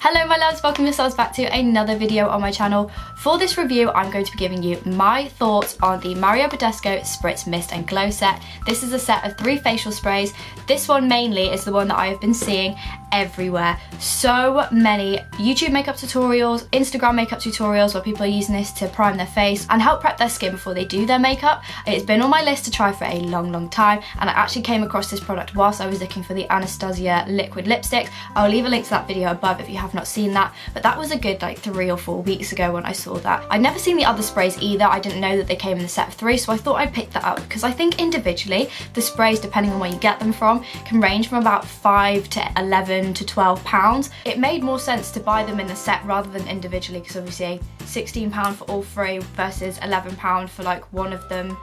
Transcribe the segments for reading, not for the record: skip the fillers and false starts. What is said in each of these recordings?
Hello my loves, welcome yourselves back to another video on my channel. For this review, I'm going to be giving you my thoughts on the Mario Badescu Spritz.Mist.Glow Set. This is a set of 3 facial sprays. This one mainly is the one that I have been seeing everywhere. So many YouTube makeup tutorials, Instagram makeup tutorials where people are using this to prime their face and help prep their skin before they do their makeup. It's been on my list to try for a long time, and I actually came across this product whilst I was looking for the Anastasia liquid lipstick. I'll leave a link to that video above if you have not seen that, but that was a good like 3 or 4 weeks ago when I saw that. I'd never seen the other sprays either. I didn't know that they came in the set of 3, so I thought I'd pick that up because I think individually the sprays, depending on where you get them from, can range from about 5 to 11 to 12 pounds. It made more sense to buy them in the set rather than individually, because obviously £16 for all 3 versus £11 for like one of them.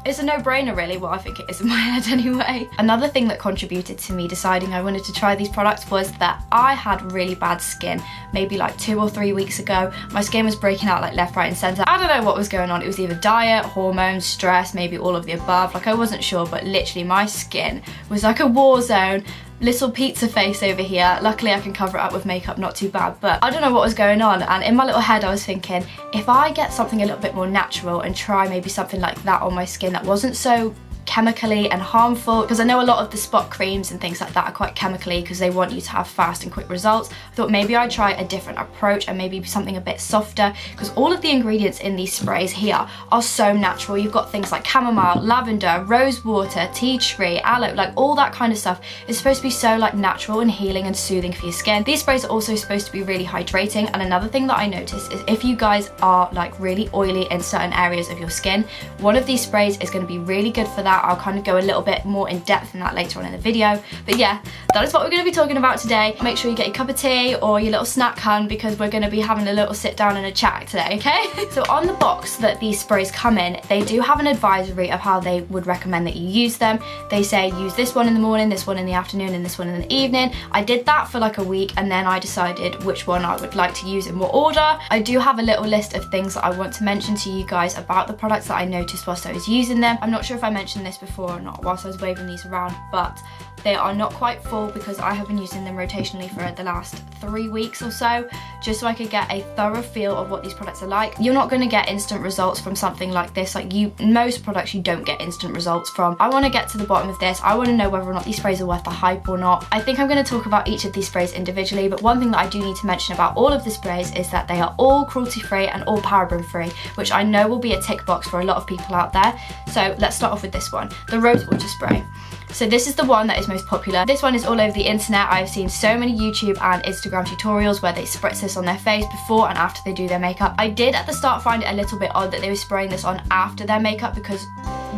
It's a no-brainer really, well I think it is in my head anyway. Another thing that contributed to me deciding I wanted to try these products was that I had really bad skin maybe like 2 or 3 weeks ago. My skin was breaking out like left, right and centre. I don't know what was going on. It was either diet, hormones, stress, maybe all of the above. Like I wasn't sure, but literally my skin was like a war zone. Little pizza face over here. Luckily I can cover it up with makeup, not too bad, but I don't know what was going on, and in my little head I was thinking, if I get something a little bit more natural and try maybe something like that on my skin that wasn't so chemically and harmful, because I know a lot of the spot creams and things like that are quite chemically because they want you to have fast and quick results. I thought maybe I'd try a different approach and maybe something a bit softer, because all of the ingredients in these sprays here are so natural. You've got things like chamomile, lavender, rosewater, tea tree, aloe, like all that kind of stuff is supposed to be so like natural and healing and soothing for your skin. These sprays are also supposed to be really hydrating, and another thing that I noticed is if you guys are like really oily in certain areas of your skin, one of these sprays is going to be really good for that. I'll kind of go a little bit more in depth in that later on in the video, but yeah, that is what we're going to be talking about today. Make sure you get your cup of tea or your little snack hun, because we're going to be having a little sit down and a chat today, okay? So on the box that these sprays come in, they do have an advisory of how they would recommend that you use them. They say use this one in the morning, this one in the afternoon and this one in the evening. I did that for like a week and then I decided which one I would like to use in what order. I do have a little list of things that I want to mention to you guys about the products that I noticed whilst I was using them. I'm not sure if I mentioned this before or not whilst I was waving these around, but they are not quite full because I have been using them rotationally for the last 3 weeks or so, just so I could get a thorough feel of what these products are like. You're not going to get instant results from something like this. Like most products you don't get instant results from. I want to get to the bottom of this. I want to know whether or not these sprays are worth the hype or not. I think I'm going to talk about each of these sprays individually, but one thing that I do need to mention about all of the sprays is that they are all cruelty-free and all paraben-free, which I know will be a tick box for a lot of people out there. So let's start off with this one, the Rosewater spray. So this is the one that is most popular. This one is all over the internet. I've seen so many YouTube and Instagram tutorials where they spritz this on their face before and after they do their makeup. I did at the start find it a little bit odd that they were spraying this on after their makeup, because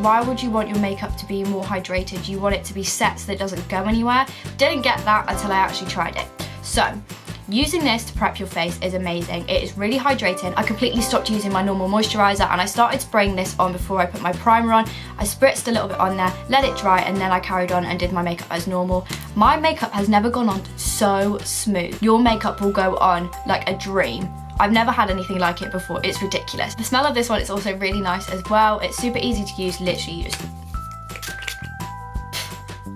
why would you want your makeup to be more hydrated? You want it to be set so that it doesn't go anywhere. Didn't get that until I actually tried it. So using this to prep your face is amazing. It is really hydrating. I completely stopped using my normal moisturizer and I started spraying this on before I put my primer on. I spritzed a little bit on there, let it dry, and then I carried on and did my makeup as normal. My makeup has never gone on so smooth. Your makeup will go on like a dream. I've never had anything like it before. It's ridiculous. The smell of this one is also really nice as well. It's super easy to use.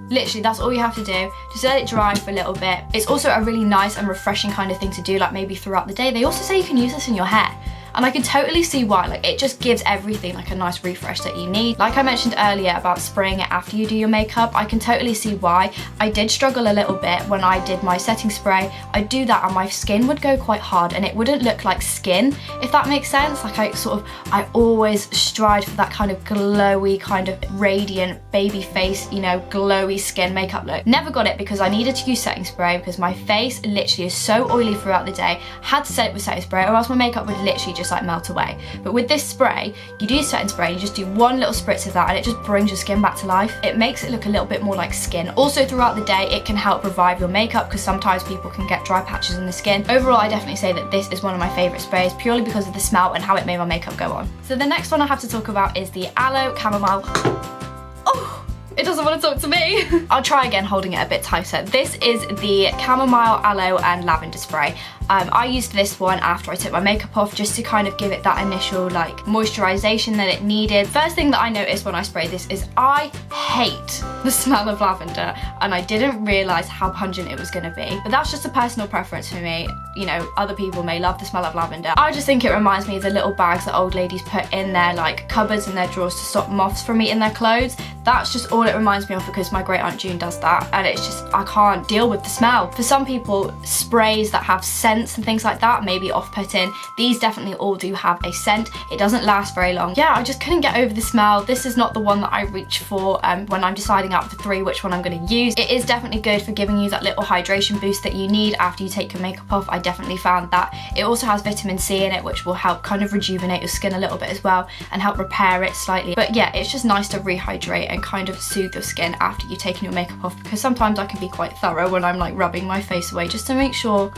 Literally, that's all you have to do. Just let it dry for a little bit. It's also a really nice and refreshing kind of thing to do, like maybe throughout the day. They also say you can use this in your hair, and I can totally see why. Like it just gives everything like a nice refresh that you need. Like I mentioned earlier about spraying it after you do your makeup, I can totally see why. I did struggle a little bit when I did my setting spray. I'd do that and my skin would go quite hard and it wouldn't look like skin, if that makes sense. Like I always strive for that kind of glowy, kind of radiant baby face, you know, glowy skin makeup look. Never got it because I needed to use setting spray because my face literally is so oily throughout the day. Had to set it with setting spray or else my makeup would literally just like melt away. But with this spray, you do setting spray, you just do one little spritz of that and it just brings your skin back to life. It makes it look a little bit more like skin. Also throughout the day, it can help revive your makeup because sometimes people can get dry patches in the skin. Overall, I definitely say that this is one of my favourite sprays purely because of the smell and how it made my makeup go on. So the next one I have to talk about is the Aloe Chamomile. Oh, It doesn't want to talk to me. I'll try again holding it a bit tighter. This is the Chamomile, Aloe and Lavender spray. I used this one after I took my makeup off just to kind of give it that initial like moisturization that it needed. First thing that I noticed when I sprayed this is I hate the smell of lavender, and I didn't realize how pungent it was going to be. But that's just a personal preference for me. You know, other people may love the smell of lavender. I just think it reminds me of the little bags that old ladies put in their like cupboards and their drawers to stop moths from eating their clothes. That's just all it reminds me of, because my great aunt June does that, and it's just, I can't deal with the smell. For some people, sprays that have scents and things like that may be off-putting. These definitely all do have a scent. It doesn't last very long. Yeah, I just couldn't get over the smell. This is not the one that I reach for when I'm deciding out of the three which one I'm going to use. It is definitely good for giving you that little hydration boost that you need after you take your makeup off. I definitely found that. It also has vitamin C in it, which will help kind of rejuvenate your skin a little bit as well and help repair it slightly. But yeah, it's just nice to rehydrate and kind of soothe your skin after you've taken your makeup off, because sometimes I can be quite thorough when I'm like rubbing my face away just to make sure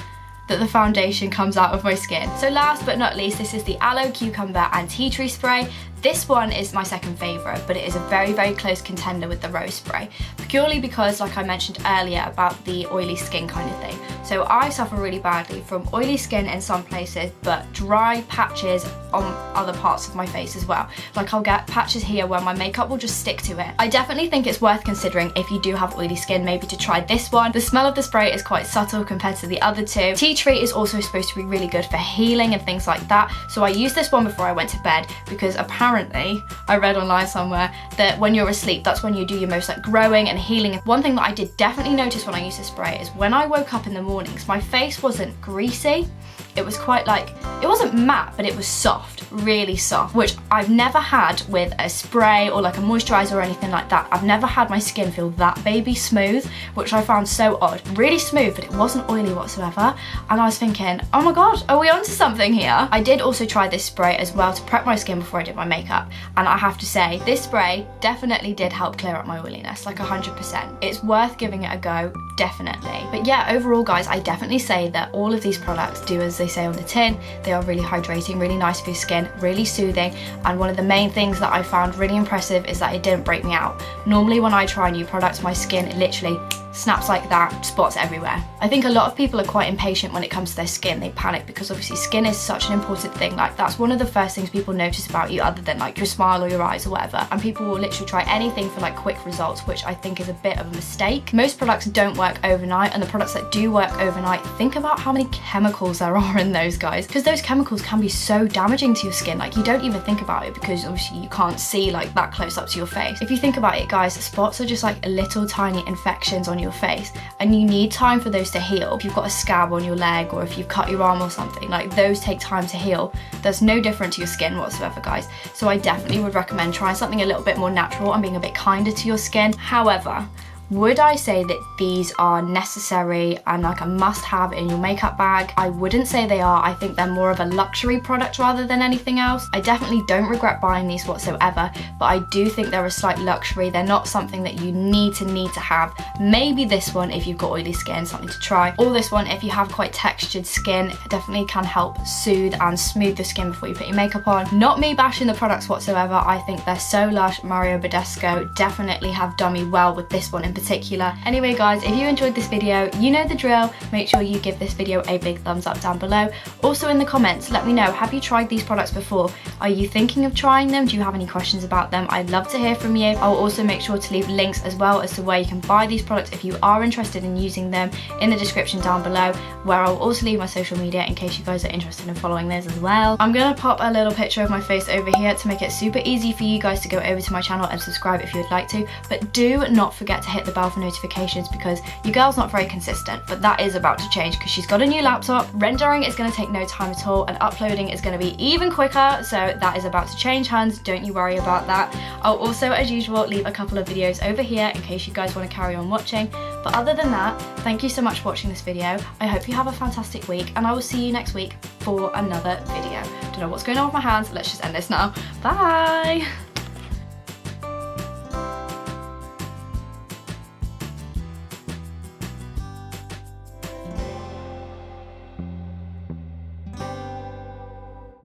that the foundation comes out of my skin. So last but not least, this is the Aloe, Cucumber and Tea Tree spray. This one is my second favourite, but it is a very, very close contender with the Rose spray, purely because, like I mentioned earlier, about the oily skin kind of thing. So I suffer really badly from oily skin in some places, but dry patches on other parts of my face as well. Like I'll get patches here where my makeup will just stick to it. I definitely think it's worth considering if you do have oily skin, maybe to try this one. The smell of the spray is quite subtle compared to the other two. Tea Tree is also supposed to be really good for healing and things like that. So I used this one before I went to bed, because apparently I read online somewhere that when you're asleep, that's when you do your most like growing and healing. One thing that I did definitely notice when I used this spray is when I woke up in the mornings, my face wasn't greasy. It was quite like, it wasn't matte, but it was soft, really soft, which I've never had with a spray or like a moisturizer or anything like that. I've never had my skin feel that baby smooth, which I found so odd. Really smooth, but it wasn't oily whatsoever. And I was thinking, oh my God, are we onto something here? I did also try this spray as well to prep my skin before I did my makeup. And I have to say, this spray definitely did help clear up my oiliness, like 100%. It's worth giving it a go, definitely. But yeah, overall guys, I definitely say that all of these products do as they say on the tin. They are really hydrating, really nice for your skin, really soothing, and one of the main things that I found really impressive is that it didn't break me out. Normally when I try new products, my skin literally snaps like that, spots everywhere. I think a lot of people are quite impatient when it comes to their skin. They panic because obviously skin is such an important thing. Like that's one of the first things people notice about you, other than like your smile or your eyes or whatever. And people will literally try anything for like quick results, which I think is a bit of a mistake. Most products don't work overnight, and the products that do work overnight, think about how many chemicals there are in those guys, because those chemicals can be so damaging to your skin. Like you don't even think about it because obviously you can't see like that close up to your face. If you think about it guys, spots are just like little tiny infections on your face, and you need time for those to heal. If you've got a scab on your leg or if you've cut your arm or something, like those take time to heal. That's no different to your skin whatsoever guys. So I definitely would recommend trying something a little bit more natural and being a bit kinder to your skin. However, would I say that these are necessary and like a must-have in your makeup bag? I wouldn't say they are. I think they're more of a luxury product rather than anything else. I definitely don't regret buying these whatsoever, but I do think they're a slight luxury. They're not something that you need to have. Maybe this one if you've got oily skin, something to try. Or this one if you have quite textured skin. It definitely can help soothe and smooth the skin before you put your makeup on. Not me bashing the products whatsoever. I think they're so lush. Mario Badescu definitely have done me well with this one in particular. Anyway guys, if you enjoyed this video, you know the drill. Make sure you give this video a big thumbs up down below. Also in the comments, let me know, have you tried these products before? Are you thinking of trying them? Do you have any questions about them? I'd love to hear from you. I'll also make sure to leave links as well as to where you can buy these products if you are interested in using them in the description down below, where I'll also leave my social media in case you guys are interested in following those as well. I'm gonna pop a little picture of my face over here to make it super easy for you guys to go over to my channel and subscribe if you would like to, but do not forget to hit the bell for notifications, because your girl's not very consistent, but that is about to change because she's got a new laptop. Rendering is going to take no time at all, and uploading is going to be even quicker, so that is about to change, huns. Don't you worry about that. I'll also, as usual, leave a couple of videos over here in case you guys want to carry on watching. But other than that, thank you so much for watching this video. I hope you have a fantastic week, and I will see you next week for another video. Don't know what's going on with my hands. Let's just end this now. Bye.